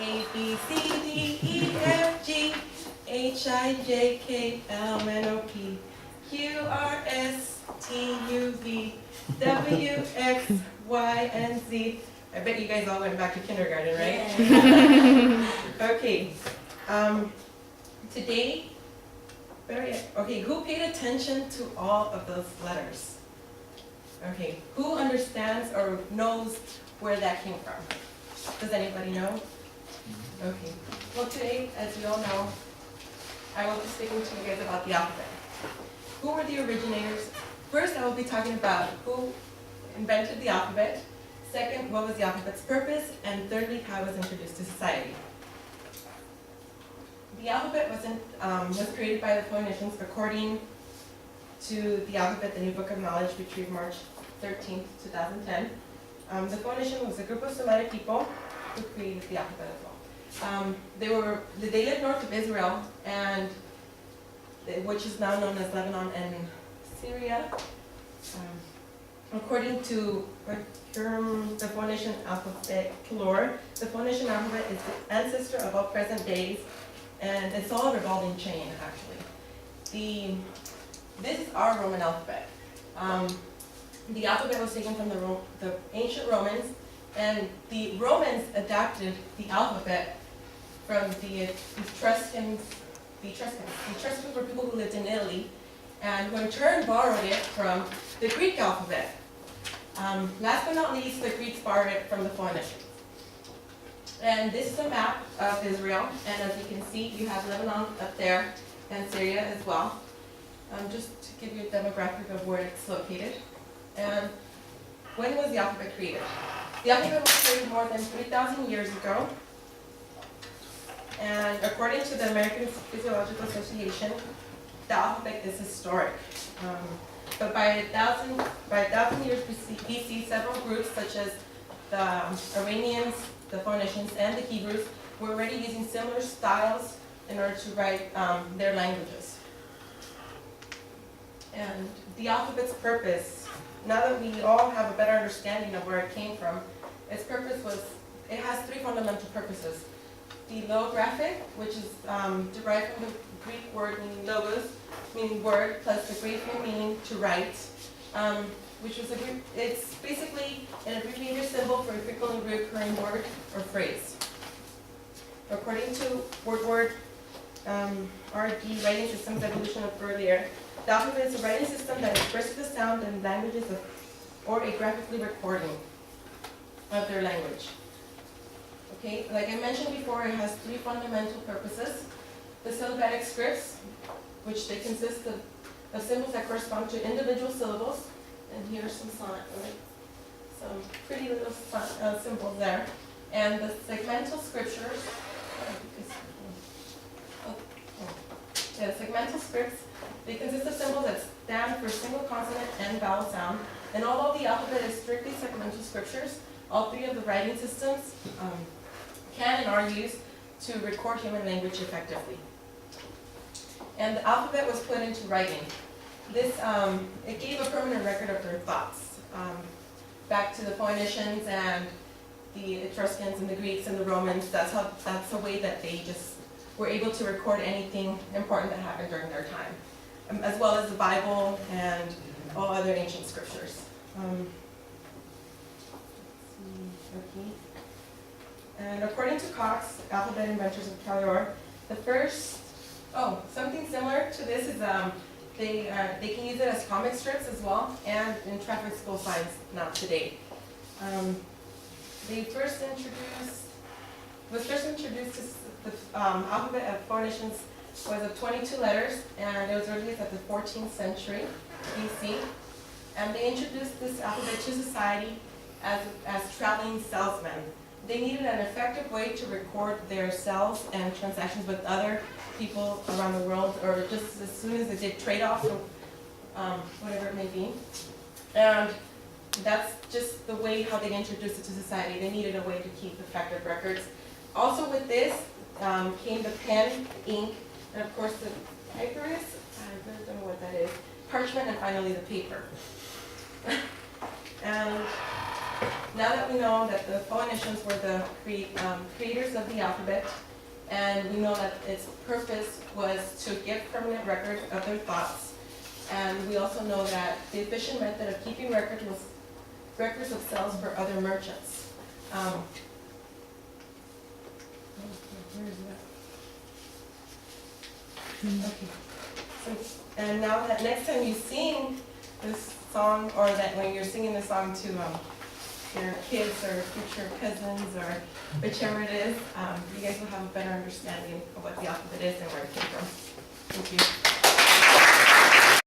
A, B, C, D, E, F, G, H, I, J, K, L, M, N, O, P, Q, R, S, T, U, V, W, X, Y, and Z. I bet you guys all went back to kindergarten, right? Yeah. Okay. Today, okay, who paid attention to all of those letters? Okay, who understands or knows where that came from? Does anybody know? Okay. Well, today, as you all know, I will be speaking to you guys about the alphabet. Who were the originators? First, I will be talking about who invented the alphabet. Second, what was the alphabet's purpose? And thirdly, how it was introduced to society. The alphabet was created by the phonicians according to the alphabet, the New Book of Knowledge, retrieved March 13th, 2010. The phonician was a group of Semitic people who created the alphabet as well. They lived north of Israel, and which is now known as Lebanon and Syria. According to the Phoenician alphabet, the Phoenician alphabet is the ancestor of all present days, and it's all a revolving chain, actually. This is our Roman alphabet. The alphabet was taken from the ancient Romans, and the Romans adapted the alphabet from the Etruscans. The Etruscans were people who lived in Italy, and who in turn borrowed it from the Greek alphabet. Last but not least, the Greeks borrowed it from the Phoenicians. And this is a map of Israel, and as you can see, you have Lebanon up there, and Syria as well. Just to give you a demographic of where it's located. And when was the alphabet created? The alphabet was created more than 3,000 years ago. And according to the American Physiological Association, the alphabet is historic. But by 1,000 years BC, several groups such as the Iranians, the Phoenicians, and the Hebrews were already using similar styles in order to write their languages. And the alphabet's purpose, now that we all have a better understanding of where it came from, its purpose was, it has three fundamental purposes. The logographic, which is derived from the Greek word meaning logos, meaning word, plus the Greek meaning to write, which was it's basically an abbreviated symbol for a frequently recurring word or phrase. According to Word RD Writing Systems Evolution of earlier, the alphabet is a writing system that expresses the sound and languages or a graphically recording of their language. Okay, like I mentioned before, it has three fundamental purposes. The syllabic scripts, which they consist of symbols that correspond to individual syllables. And here are some pretty little symbols there. And the segmental scriptures, the segmental scripts, they consist of symbols that stand for single consonant and vowel sound. And although the alphabet is strictly segmental scriptures, all three of the writing systems can and are used to record human language effectively. And the alphabet was put into writing. This, it gave a permanent record of their thoughts, back to the Phoenicians and the Etruscans and the Greeks and the Romans. That's the way that they just were able to record anything important that happened during their time, as well as the Bible and all other ancient scriptures. Okay. And according to Cox, alphabet inventors of Calior, the first, something similar to this is they can use it as comic strips as well, and in traffic school signs now today. The alphabet of Phoenicians was of 22 letters, and it was released at the 14th century BC. And they introduced this alphabet to society as traveling salesmen. They needed an effective way to record their sales and transactions with other people around the world, or just as soon as they did trade-offs or whatever it may be. And that's just the way how they introduced it to society. They needed a way to keep effective records. Also with this came the pen, ink, and of course the papyrus, I really don't know what that is, parchment, and finally the paper. And now that we know that the Phoenicians were the creators of the alphabet, and we know that its purpose was to give permanent record of their thoughts, and we also know that the efficient method of keeping record was records of sales for other merchants. Where is that? Okay. So, and now that next time you sing this song, or that when you're singing this song to your kids or future cousins or whichever it is, you guys will have a better understanding of what the alphabet is and where it came from. Thank you.